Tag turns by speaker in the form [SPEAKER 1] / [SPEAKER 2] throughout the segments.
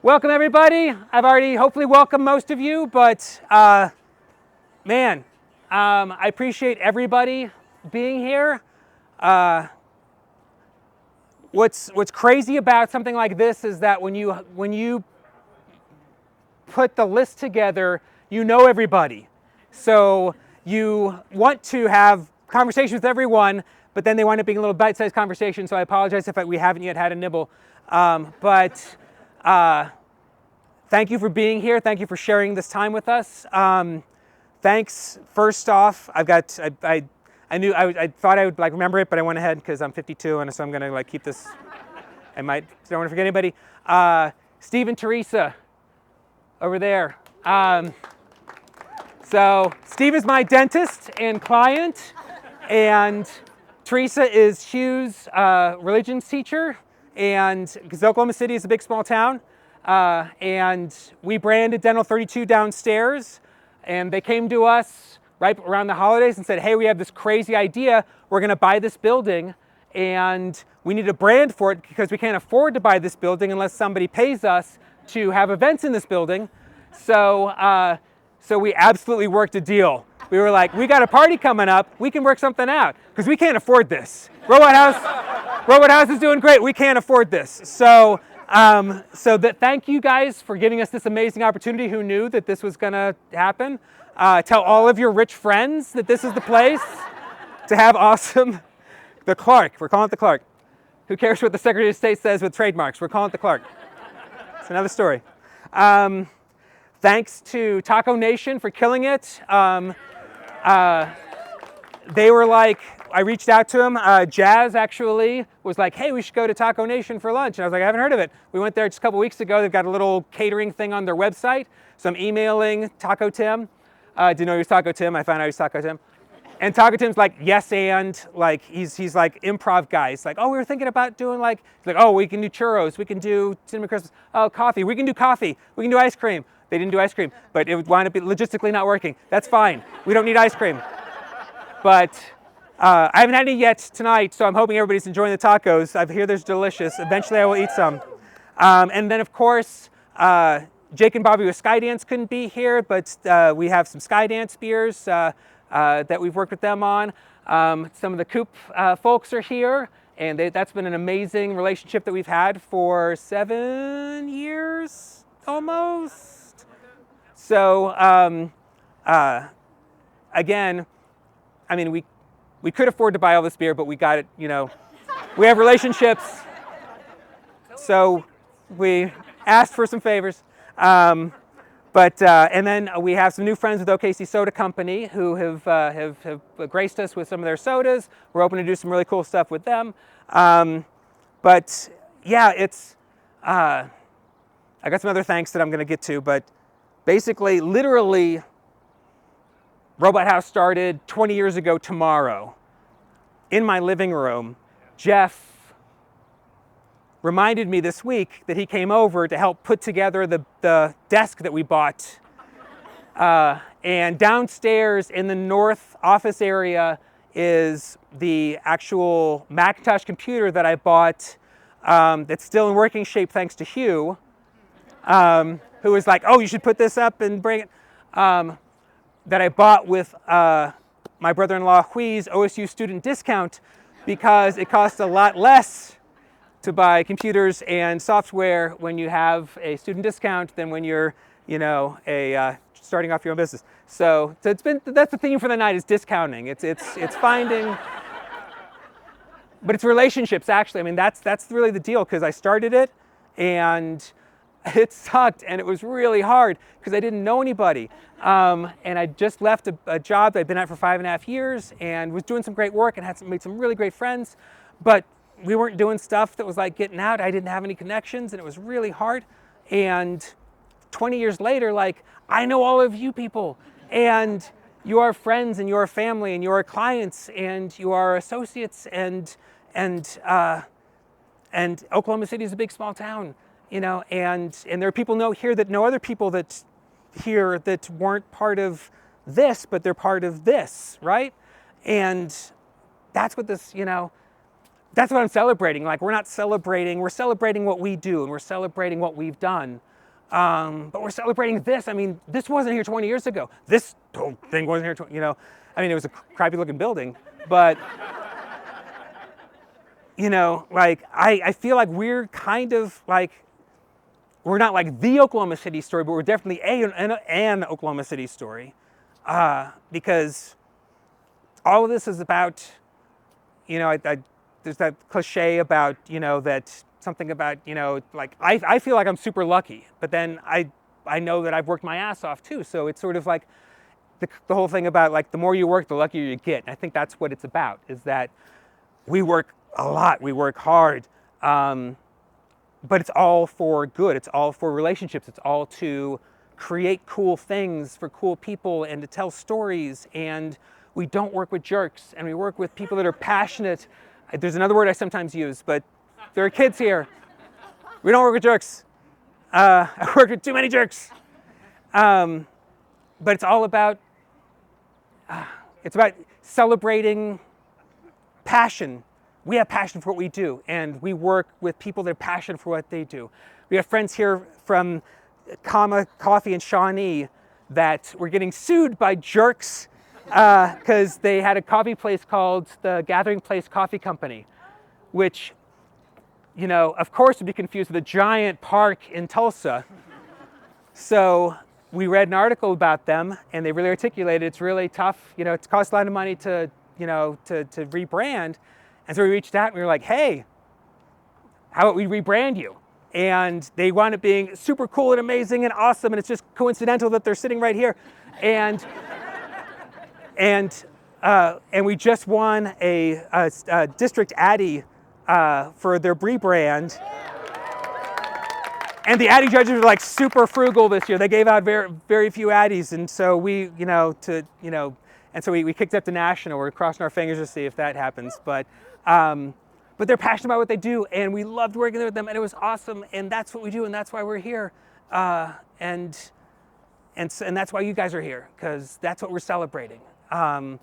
[SPEAKER 1] Welcome everybody. I've already hopefully welcomed most of you, but man, I appreciate everybody being here. What's crazy about something like this is that when you put the list together, you know everybody. So you want to have conversations with everyone, but then they wind up being a little bite-sized conversation. So I apologize if we haven't yet had a nibble. Thank you for being here. Thank you for sharing this time with us. Thanks. First off, I thought I would remember it, but I went ahead because I'm 52, and so I'm gonna keep this. I don't want to forget anybody. Steve and Teresa, over there. So Steve is my dentist and client, and Teresa is Hugh's religions teacher. And because Oklahoma City is a big small town, and we branded Dental 32 downstairs, and they came to us right around the holidays and said, hey, we have this crazy idea. We're going to buy this building, and we need a brand for it because we can't afford to buy this building unless somebody pays us to have events in this building. So we absolutely worked a deal. We were like, we got a party coming up. We can work something out because we can't afford this. Robot House is doing great. We can't afford this. So thank you guys for giving us this amazing opportunity. Who knew that this was going to happen? Tell all of your rich friends that this is the place to have awesome. The Clark. We're calling it the Clark. Who cares what the Secretary of State says with trademarks? We're calling it the Clark. It's another story. Thanks to Taco Nation for killing it. They were like, I reached out to them. Jazz actually was like, hey, we should go to Taco Nation for lunch. And I was like, I haven't heard of it. We went there just a couple weeks ago. They've got a little catering thing on their website. So I'm emailing Taco Tim. Didn't know he was Taco Tim. I found out he was Taco Tim. And Taco Tim's like, yes, and he's like improv guy. He's like, oh, we were thinking about doing oh, we can do churros. We can do cinnamon crisps. Oh, coffee. We can do coffee. We can do ice cream. They didn't do ice cream, but it would wind up logistically not working. That's fine. We don't need ice cream. But I haven't had any yet tonight, so I'm hoping everybody's enjoying the tacos. I hear they're delicious. Eventually I will eat some. And then, of course, Jake and Bobby with Skydance couldn't be here, but we have some Skydance beers that we've worked with them on. Some of the Coop folks are here, and that's been an amazing relationship that we've had for 7 years, almost. So, again, I mean, we could afford to buy all this beer, but we got it, we have relationships, so we asked for some favors. And then we have some new friends with OKC Soda Company who have graced us with some of their sodas. We're hoping to do some really cool stuff with them. But yeah, I got some other thanks that I'm going to get to, but basically, literally, Robot House started 20 years ago tomorrow. In my living room, Jeff reminded me this week that he came over to help put together the desk that we bought. And downstairs in the north office area is the actual Macintosh computer that I bought that's still in working shape thanks to Hugh, who was like, oh, you should put this up and bring it. That I bought with my brother-in-law Hui's OSU student discount because it costs a lot less to buy computers and software when you have a student discount than when you're, starting off your own business. So that's the theme for the night is discounting. It's finding, but it's relationships actually. I mean that's really the deal because I started it and it sucked and it was really hard because I didn't know anybody. And I just left a job that I'd been at for 5.5 years and was doing some great work and made some really great friends, but we weren't doing stuff that was like getting out. I didn't have any connections and it was really hard. And 20 years later, I know all of you people and you are friends and you are family and you are clients and you are associates and Oklahoma City is a big small town. And there are people here that know other people that here that weren't part of this, but they're part of this, right? And that's what this, that's what I'm celebrating. We're not celebrating, we're celebrating what we do and we're celebrating what we've done. But we're celebrating this. I mean, this wasn't here 20 years ago. This whole thing wasn't here 20, I mean, it was a crappy looking building, but like I feel like we're kind of like, we're not like the Oklahoma City story, but we're definitely an Oklahoma City story, because all of this is about, there's that cliche about, that something about, like I feel like I'm super lucky, but then I know that I've worked my ass off too. So it's sort of like the whole thing about like the more you work, the luckier you get. And I think that's what it's about, is that we work a lot, we work hard, but it's all for good. It's all for relationships. It's all to create cool things for cool people and to tell stories. And we don't work with jerks, and we work with people that are passionate. There's another word I sometimes use, but there are kids here. We don't work with jerks. I worked with too many jerks. But it's all about, celebrating passion. We have passion for what we do, and we work with people that are passionate for what they do. We have friends here from Comma Coffee in Shawnee that were getting sued by jerks because they had a coffee place called the Gathering Place Coffee Company, which, of course would be confused with a giant park in Tulsa. So we read an article about them, and they really articulated it's really tough. It costs a lot of money to rebrand. And so we reached out and we were like, hey, how about we rebrand you? And they wound up being super cool and amazing and awesome, and it's just coincidental that they're sitting right here. And we just won a district Addy for their rebrand. And the Addy judges were like super frugal this year. They gave out very, very few Addies, and so we, and so we kicked up to national. We're crossing our fingers to see if that happens, but they're passionate about what they do, and we loved working with them, and it was awesome, and that's what we do, and that's why we're here, and that's why you guys are here, because that's what we're celebrating. I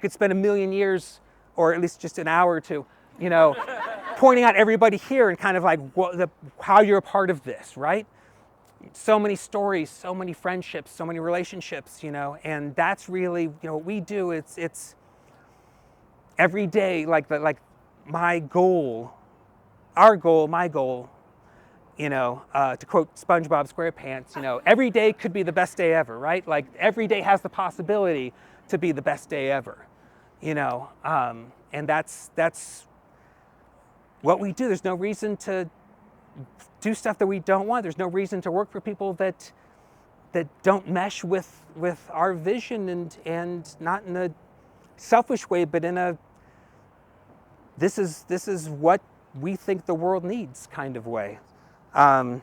[SPEAKER 1] could spend a million years, or at least just an hour or two, pointing out everybody here and kind of like how you're a part of this, right? So many stories, so many friendships, so many relationships, and that's really, what we do. It's every day, like my goal, our goal, my goal, to quote SpongeBob SquarePants, every day could be the best day ever, right? Like every day has the possibility to be the best day ever, and that's what we do. There's no reason to do stuff that we don't want. There's no reason to work for people that don't mesh with our vision, and not in a selfish way, but in a this is what we think the world needs kind of way. I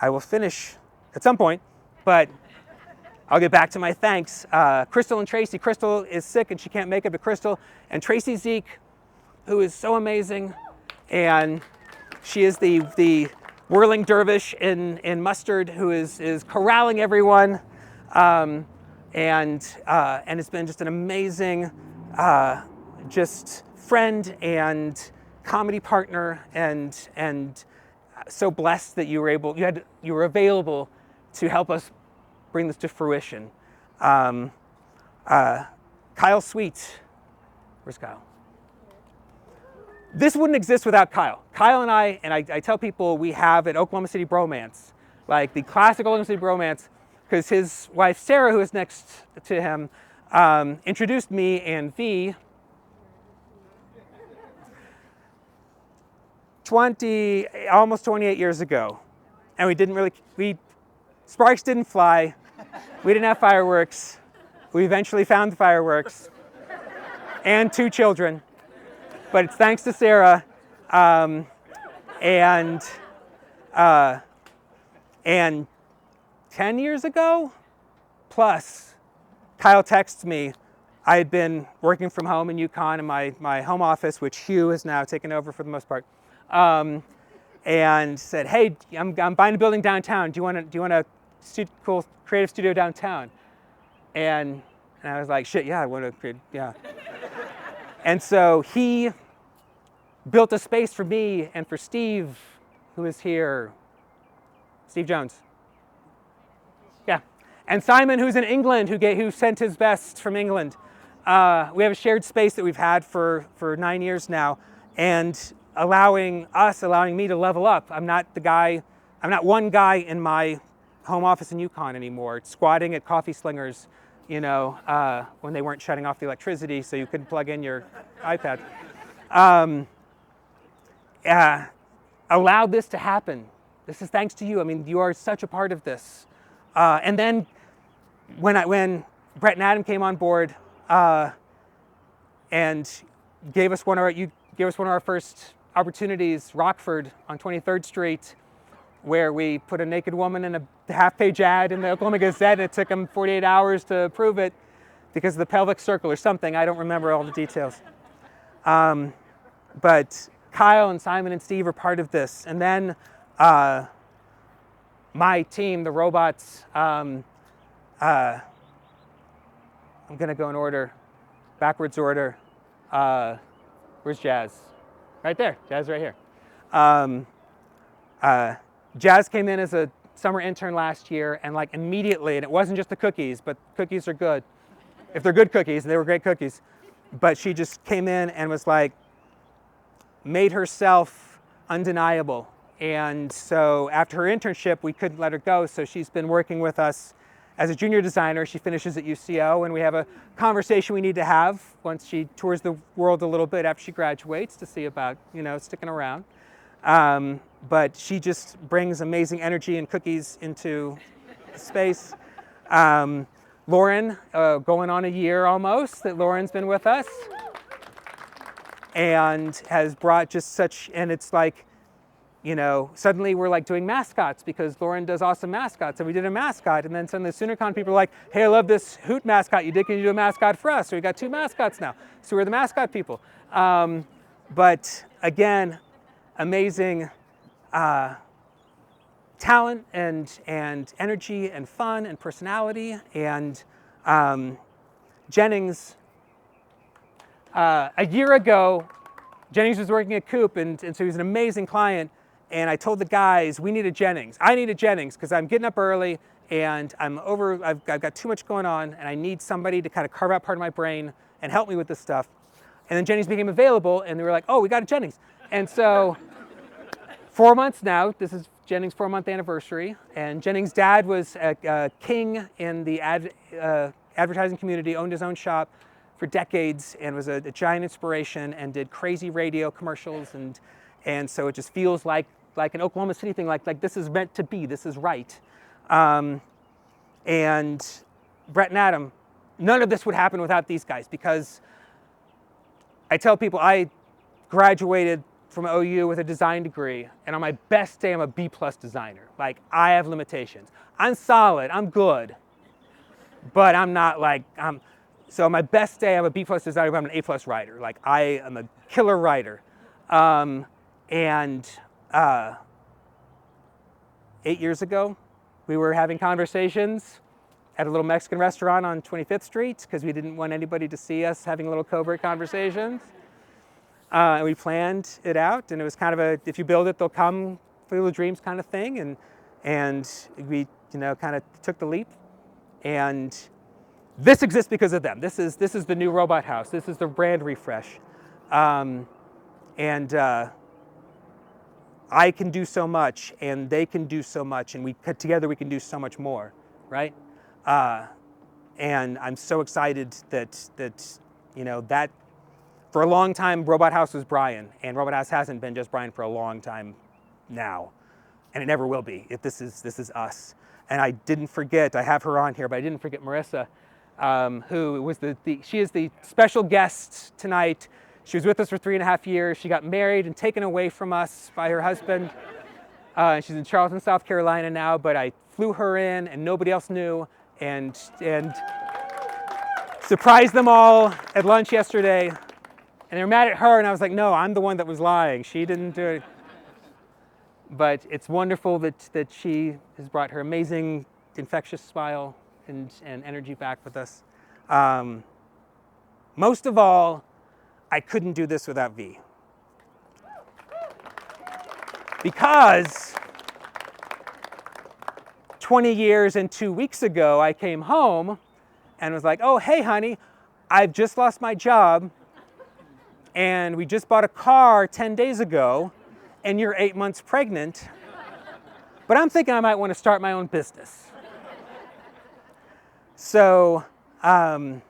[SPEAKER 1] will finish at some point, but I'll get back to my thanks. Crystal and Tracy. Crystal is sick and she can't make it, but Crystal and Tracy Zeke, who is so amazing, and she is the whirling dervish in mustard who is corralling everyone, and it's been just an amazing just friend and comedy partner, and so blessed that you were available to help us bring this to fruition. Kyle Sweet, where's Kyle? This wouldn't exist without Kyle. Kyle and I tell people we have an Oklahoma City bromance, like the classic Oklahoma City bromance, because his wife Sarah, who is next to him, introduced me and V almost 28 years ago, and sparks didn't fly, we didn't have fireworks. We eventually found the fireworks and 2 children. But it's thanks to Sarah, and 10 years ago, plus, Kyle texts me. I had been working from home in Yukon in my home office, which Hugh has now taken over for the most part, and said, "Hey, I'm buying a building downtown. Do you want a cool creative studio downtown?" And I was like, "Shit, yeah, I want to create, yeah." And so he built a space for me and for Steve, who is here, Steve Jones. Yeah. And Simon, who's in England, who sent his best from England. We have a shared space that we've had for 9 years now, and allowing me to level up. I'm not one guy in my home office in Yukon anymore, squatting at Coffee Slingers, when they weren't shutting off the electricity so you couldn't plug in your iPad. Allowed this to happen. This is thanks to you. I mean, you are such a part of this. And then when Brett and Adam came on board and gave us one of our first opportunities, Rockford on 23rd Street, where we put a naked woman in a half-page ad in the Oklahoma Gazette, and it took them 48 hours to approve it because of the pelvic circle or something. I don't remember all the details. But Kyle and Simon and Steve are part of this. And then my team, the robots, I'm going to go in order, backwards order. Where's Jazz? Right there. Jazz right here. Jazz came in as a summer intern last year, and like immediately, and it wasn't just the cookies, but cookies are good. If they're good cookies, and they were great cookies. But she just came in and was like, made herself undeniable. And so after her internship, we couldn't let her go, so she's been working with us as a junior designer. She finishes at UCO, and we have a conversation we need to have once she tours the world a little bit after she graduates to see about, sticking around. But she just brings amazing energy and cookies into space. Lauren, going on a year almost that Lauren's been with us, and has brought just such, and it's like, suddenly we're like doing mascots because Lauren does awesome mascots. So we did a mascot, and then suddenly the SoonerCon people are like, hey, I love this hoot mascot you did. Can you do a mascot for us? So we got 2 mascots now. So we're the mascot people. But again, amazing talent and energy and fun and personality. And Jennings, a year ago, Jennings was working at Coop, and so he was an amazing client. And I told the guys, we need a Jennings. I need a Jennings because I'm getting up early and I've got too much going on, and I need somebody to kind of carve out part of my brain and help me with this stuff. And then Jennings became available, and they were like, oh, we got a Jennings. And so 4 months now, this is Jennings' 4-month anniversary, and Jennings' dad was a king in the advertising community, owned his own shop for decades, and was a giant inspiration, and did crazy radio commercials, and so it just feels like an Oklahoma City thing, like this is meant to be, this is right. And Brett and Adam, none of this would happen without these guys, because I tell people I graduated from OU with a design degree, and on my best day I'm a B+ designer. Like, I have limitations. I'm solid, I'm good, but I'm not like, so on my best day I'm a B+ designer, but I'm an A+ writer. Like, I am a killer writer. 8 years ago, we were having conversations at a little Mexican restaurant on 25th Street because we didn't want anybody to see us having little covert conversations. And we planned it out, and it was kind of a, if you build it, they'll come, Field of Dreams kind of thing. And we, kind of took the leap. And this exists because of them. This is the new Robot House. This is the brand refresh. I can do so much, and they can do so much, and together we can do so much more, right? And I'm so excited that for a long time, Robot House was Brian, and Robot House hasn't been just Brian for a long time now, and it never will be. This is us. And I didn't forget, I have her on here, but I didn't forget Marissa, who was she is the special guest tonight. She was with us for 3.5 years. She got married and taken away from us by her husband. She's in Charleston, South Carolina now, but I flew her in and nobody else knew, and surprised them all at lunch yesterday. And they were mad at her, and I was like, no, I'm the one that was lying. She didn't do it. But it's wonderful that she has brought her amazing, infectious smile and energy back with us. Most of all, I couldn't do this without V. Because 20 years and 2 weeks ago, I came home and was like, oh, hey, honey, I've just lost my job, and we just bought a car 10 days ago, and you're 8 months pregnant, but I'm thinking I might want to start my own business. So none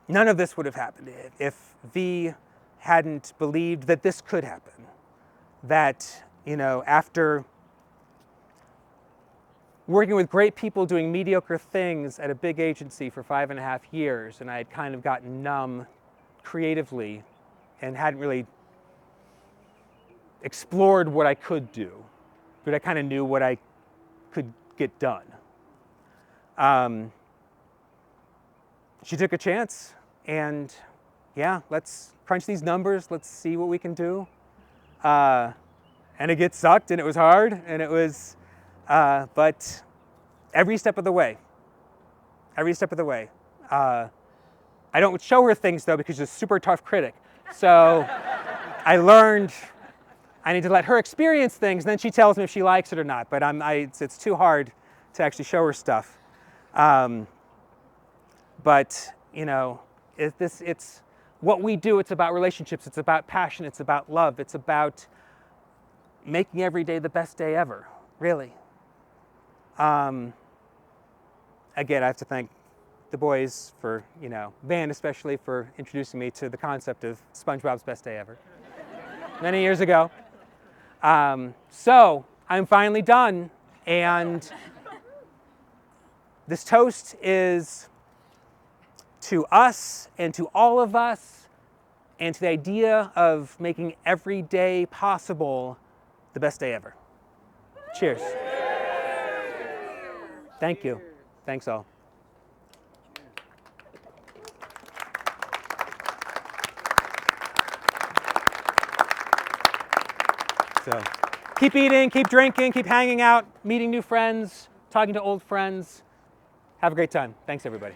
[SPEAKER 1] of this would have happened if V hadn't believed that this could happen. That, after working with great people doing mediocre things at a big agency for 5.5 years, and I had kind of gotten numb creatively and hadn't really explored what I could do, but I kind of knew what I could get done. She took a chance, and yeah, let's crunch these numbers, let's see what we can do. And it sucked, and it was hard, and it was, but every step of the way. I don't show her things, though, because she's a super tough critic. So I learned I need to let her experience things, and then she tells me if she likes it or not. But it's too hard to actually show her stuff. But, it's what we do. It's about relationships. It's about passion. It's about love. It's about making every day the best day ever, really. Again, I have to thank the boys for, Van especially, for introducing me to the concept of SpongeBob's Best Day Ever many years ago. So I'm finally done, and this toast is to us and to all of us and to the idea of making every day possible the best day ever. Cheers. Thank you. Thanks all. So keep eating, keep drinking, keep hanging out, meeting new friends, talking to old friends. Have a great time. Thanks, everybody.